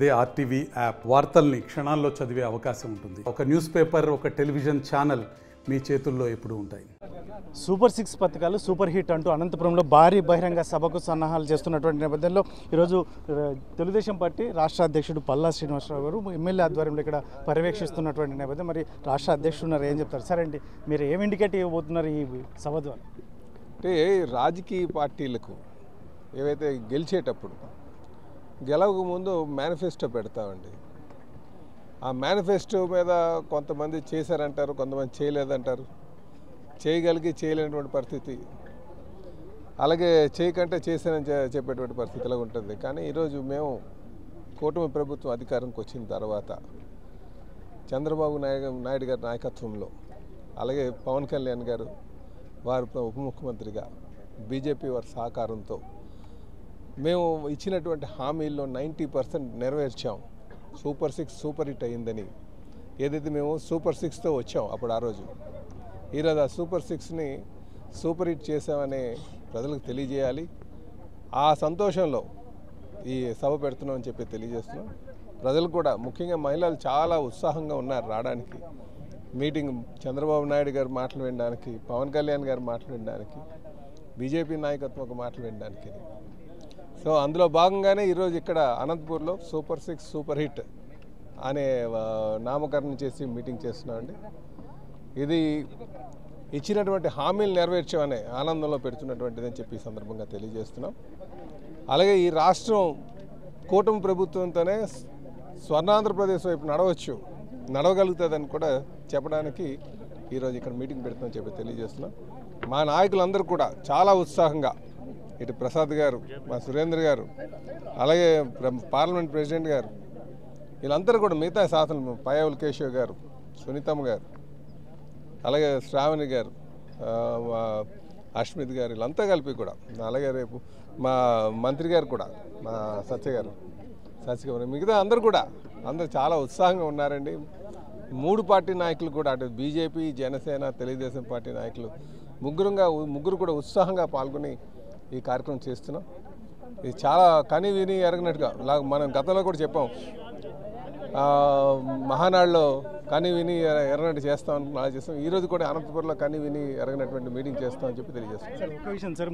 అదే RTV app వార్తల్ని క్షణాల్లో చదివే అవకాశం ఉంటుంది. ఒక న్యూస్ పేపర్, ఒక టెలివిజన్ ఛానల్ మీ చేతుల్లో ఎప్పుడూ ఉంటాయి. సూపర్ 6 పథకాలు సూపర్ హిట్ అంటూ అనంతపురంలో భారీ బహిరంగ సభకు సన్నాహాలు చేస్తున్నటువంటి నేపథ్యంలో ఈరోజు తెలుగుదేశం పార్టీ రాష్ట్ర అధ్యక్షుడు పల్లా శ్రీనివాసరావు గారు ఎమ్మెల్యే ఆధ్వర్యంలో ఇక్కడ పర్యవేక్షిస్తున్నటువంటి నేపథ్యం. మరి రాష్ట్ర అధ్యక్షుడు ఉన్నారు, ఏం చెప్తారు? సరే అండి, మీరు ఏం ఇండికేట్ ఇవ్వబోతున్నారు ఈ సభ ద్వారా? అంటే రాజకీయ పార్టీలకు ఏవైతే గెలిచేటప్పుడు గెలవక ముందు మేనిఫెస్టో పెడతామండి. ఆ మేనిఫెస్టో మీద కొంతమంది చేశారంటారు, కొంతమంది చేయలేదంటారు, చేయగలిగి చేయలేనటువంటి పరిస్థితి, అలాగే చేయకంటే చేశానని చెప్పేటువంటి పరిస్థితిలో ఉంటుంది. కానీ ఈరోజు మేము కూటమి ప్రభుత్వం అధికారంకి వచ్చిన తర్వాత చంద్రబాబు నాయుడు గారి నాయకత్వంలో, అలాగే పవన్ కళ్యాణ్ గారు వారి ఉప ముఖ్యమంత్రిగా బీజేపీ వారి సహకారంతో మేము ఇచ్చినటువంటి హామీల్లో 90% నెరవేర్చాం. సూపర్ 6 సూపర్ హిట్ అయిందని ఏదైతే మేము సూపర్ 6తో వచ్చాం అప్పుడు ఆ రోజు, ఈరోజు ఆ సూపర్ 6ని సూపర్ హిట్ చేసామని ప్రజలకు తెలియజేయాలి. ఆ సంతోషంలో ఈ సభ పెడుతున్నామని చెప్పి తెలియజేస్తున్నాం. ప్రజలు కూడా ముఖ్యంగా మహిళలు చాలా ఉత్సాహంగా ఉన్నారు రావడానికి. మీటింగ్ చంద్రబాబు నాయుడు గారు మాటలు వినడానికి, పవన్ కళ్యాణ్ గారు మాటలు వినడానికి, బీజేపీ నాయకత్వం ఒక మాటలు వినడానికి. సో అందులో భాగంగానే ఈరోజు ఇక్కడ అనంతపూర్లో సూపర్ 6 సూపర్ హిట్ అనే నామకరణం చేసి మీటింగ్ చేస్తున్నామండి. ఇది ఇచ్చినటువంటి హామీలు నెరవేర్చామనే ఆనందంలో పెడుతున్నటువంటిది అని చెప్పి ఈ సందర్భంగా తెలియజేస్తున్నాం. అలాగే ఈ రాష్ట్రం కూటమి ప్రభుత్వంతోనే స్వర్ణాంధ్రప్రదేశ్ వైపు నడవగలుగుతుందని కూడా చెప్పడానికి ఈరోజు ఇక్కడ మీటింగ్ పెడుతుందని చెప్పి తెలియజేస్తున్నాం. మా నాయకులందరూ కూడా చాలా ఉత్సాహంగా, ఇటు ప్రసాద్ గారు, మా సురేంద్ర గారు, అలాగే పార్లమెంట్ ప్రెసిడెంట్ గారు, వీళ్ళందరూ కూడా మిగతా శాసన పయ్యావుల కేశవ్ గారు, సునీతమ్మ గారు, అలాగే శ్రావణి గారు, అశ్మిత్ గారు, వీళ్ళంతా కలిపి కూడా, అలాగే రేపు మా మంత్రి గారు కూడా, మా సత్యగారు, మిగతా అందరూ చాలా ఉత్సాహంగా ఉన్నారండి. 3 పార్టీ నాయకులు కూడా, అటు బీజేపీ, జనసేన, తెలుగుదేశం పార్టీ నాయకులు ముగ్గురు కూడా ఉత్సాహంగా పాల్గొని ఈ కార్యక్రమం చేస్తున్నాం. ఇది చాలా కని విని ఎరగనట్టుగా, మనం గతంలో కూడా చెప్పాం, మహానాడులో కని విని ఎరగనట్టు చేస్తామని చేస్తాం. ఈరోజు కూడా అనంతపురంలో కని విని ఎరగనటువంటి మీటింగ్ చేస్తామని చెప్పి తెలియజేస్తాం. సార్, ఒక విషయం సార్,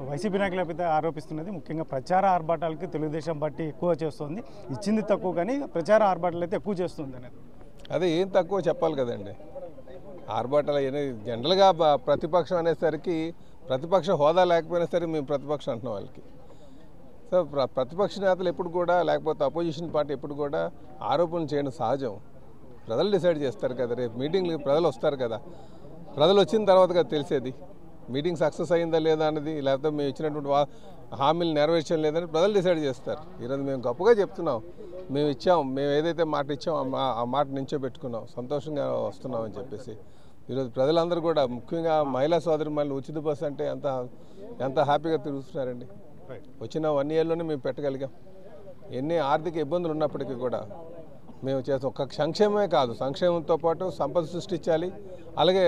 వైసీపీ నాయకులపై ఆరోపిస్తున్నది ముఖ్యంగా ప్రచార ఆర్భాటాలకి తెలుగుదేశం పార్టీ ఎక్కువ చేస్తుంది, ఇచ్చింది తక్కువ కానీ ప్రచార ఆర్భాటాలు అయితే ఎక్కువ చేస్తుంది అనేది. అదే ఏం తక్కువ చెప్పాలి కదండి. ఆర్భాటాలు అనేది జనరల్గా ప్రతిపక్షం అనేసరికి ప్రతిపక్ష హోదా లేకపోయినా సరే మేము ప్రతిపక్షం అంటున్నాం వాళ్ళకి. సో ప్రతిపక్ష నేతలు ఎప్పుడు కూడా, లేకపోతే అపోజిషన్ పార్టీ ఎప్పుడు కూడా ఆరోపణలు చేయడం సహజం. ప్రజలు డిసైడ్ చేస్తారు కదా. రేపు మీటింగ్లు ప్రజలు వస్తారు కదా, ప్రజలు వచ్చిన తర్వాత కదా తెలిసేది మీటింగ్ సక్సెస్ అయిందా లేదా అన్నది, లేకపోతే మేము ఇచ్చినటువంటి హామీలు నెరవేర్చడం లేదని ప్రజలు డిసైడ్ చేస్తారు. ఈరోజు మేము గొప్పగా చెప్తున్నాం, మేము ఏదైతే మాట ఇచ్చాం ఆ మాట నుంచో పెట్టుకున్నాం, సంతోషంగా వస్తున్నాం అని చెప్పేసి ఈరోజు ప్రజలందరూ కూడా, ముఖ్యంగా మహిళా సోదరి మళ్ళీ ఉచిత బస్సు అంటే ఎంత హ్యాపీగా తిరుగుతున్నారండి. వచ్చిన 1 ఇయర్లోనే మేము పెట్టగలిగాం. ఎన్ని ఆర్థిక ఇబ్బందులు ఉన్నప్పటికీ కూడా మేము చేస్తాం. ఒక సంక్షేమమే కాదు, సంక్షేమంతో పాటు సంపద సృష్టించాలి, అలాగే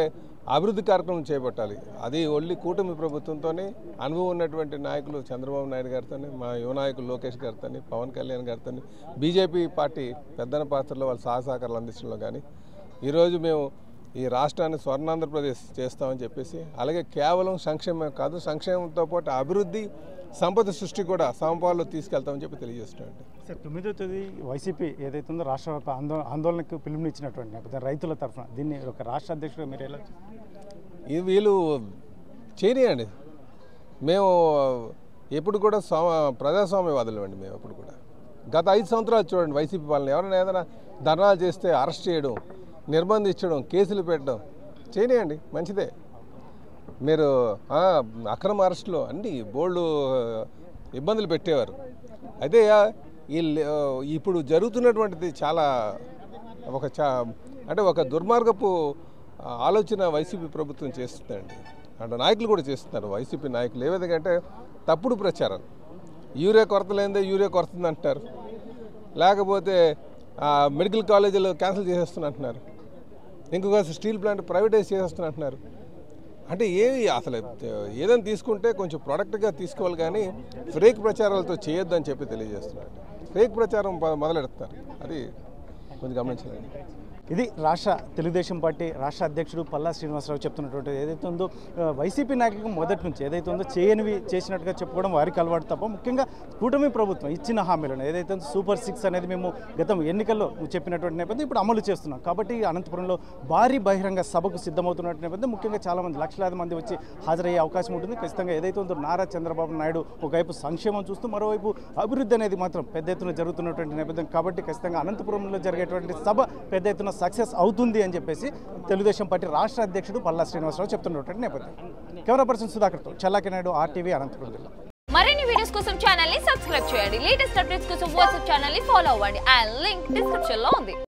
అభివృద్ధి కార్యక్రమం చేపట్టాలి. అది ఓన్లీ కూటమి ప్రభుత్వంతోనే, అనుభవం ఉన్నటువంటి నాయకులు చంద్రబాబు నాయుడు గారితో, మా యువ నాయకులు లోకేష్ గారితో, పవన్ కళ్యాణ్ గారితో, బీజేపీ పార్టీ పెద్దన పాత్రలో వాళ్ళ సహకారాలు అందించడంలో కానీ ఈరోజు మేము ఈ రాష్ట్రాన్ని స్వర్ణాంధ్రప్రదేశ్ చేస్తామని చెప్పేసి, అలాగే కేవలం సంక్షేమం కాదు, సంక్షేమంతో పాటు అభివృద్ధి, సంపద సృష్టి కూడా సమపాల్లో తీసుకెళ్తామని చెప్పి తెలియజేస్తున్నాండి. సార్, 9వ తేదీ వైసీపీ ఏదైతే ఉందో రాష్ట్ర ఆందోళనకు పిలుపునిచ్చినటువంటి నేపథ్యం రైతుల తరఫున, దీన్ని ఒక రాష్ట్ర అధ్యక్షుడు మీరు ఎలా వీళ్ళు చేయనియండి. మేము ఎప్పుడు కూడా ప్రజాస్వామ్యవాదులు అండి. మేము ఎప్పుడు కూడా గత 5 సంవత్సరాలు చూడండి వైసీపీ వాళ్ళని, ఎవరైనా ఏదైనా ధర్నాలు చేస్తే అరెస్ట్ చేయడం, నిర్బంధించడం, కేసులు పెట్టడం చేయనియండి, మంచిదే. మీరు అక్రమ అరెస్టులు అన్నీ బోల్డు ఇబ్బందులు పెట్టేవారు. అయితే ఇప్పుడు జరుగుతున్నటువంటిది చాలా ఒక దుర్మార్గపు ఆలోచన వైసీపీ ప్రభుత్వం చేస్తుందండి. అంటే నాయకులు కూడా చేస్తున్నారు. వైసీపీ నాయకులు ఏ విధంగా అంటే తప్పుడు ప్రచారం, యూరియా కొరత లేదే యూరియా కొరత అంటున్నారు, లేకపోతే మెడికల్ కాలేజీలు క్యాన్సిల్ చేసేస్తున్నారు, ఇంకొక స్టీల్ ప్లాంట్ ప్రైవేటైజ్ చేసేస్తున్నారు. అంటే అసలు ఏదైనా తీసుకుంటే కొంచెం ప్రొడక్ట్గా తీసుకోవాలి, కానీ ఫేక్ ప్రచారాలతో చేయొద్దని చెప్పి తెలియజేస్తున్నారు. ఫేక్ ప్రచారం మొదలెడతారు. అది కొంచెం గమనించాలండి. ఇది రాష్ట్ర తెలుగుదేశం పార్టీ రాష్ట్ర అధ్యక్షుడు పల్లా శ్రీనివాసరావు చెప్తున్నటువంటి ఏదైతే ఉందో వైసీపీ నాయకులకు మొదటి నుంచి ఏదైతే ఉందో చేయనివి చేసినట్టుగా చెప్పుకోవడం వారికి అలవాటు తప్ప ముఖ్యంగా కూటమి ప్రభుత్వం ఇచ్చిన హామీలను ఏదైతే సూపర్ 6 అనేది మేము గతం ఎన్నికల్లో చెప్పినటువంటి నేపథ్యం ఇప్పుడు అమలు చేస్తున్నాం. కాబట్టి అనంతపురంలో భారీ బహిరంగ సభకు సిద్ధమవుతున్నటువంటి నేపథ్యం ముఖ్యంగా చాలామంది లక్షలాది మంది వచ్చి హాజరయ్యే అవకాశం ఉంటుంది. ఖచ్చితంగా ఏదైతే ఉందో నారా చంద్రబాబు నాయుడు ఒకవైపు సంక్షేమం చూస్తూ మరోవైపు అభివృద్ధి అనేది మాత్రం పెద్ద ఎత్తున జరుగుతున్నటువంటి నేపథ్యం. కాబట్టి ఖచ్చితంగా అనంతపురంలో జరిగేటువంటి సభ పెద్ద ఎత్తున సక్సెస్ అవుతుంది అని చెప్పేసి తెలుగుదేశం పార్టీ రాష్ట్ర అధ్యక్షుడు పల్లా శ్రీనివాసరావు చెప్తున్నటువంటి నేపథ్యం. కెమెరా పర్సన్ సుధాకర్తో చల్లాకి నాయుడు, RTV, అనంతపురం జిల్లా. మరిన్ని వీడియోస్ కోసం ఛానల్ ని సబ్స్క్రైబ్ చేయండి. లేటెస్ట్ అప్డేట్స్ కోసం వాట్సాప్ ఛానల్ ని ఫాలో అవ్వండి. ఆ లింక్ డిస్క్రిప్షన్ లో ఉంది.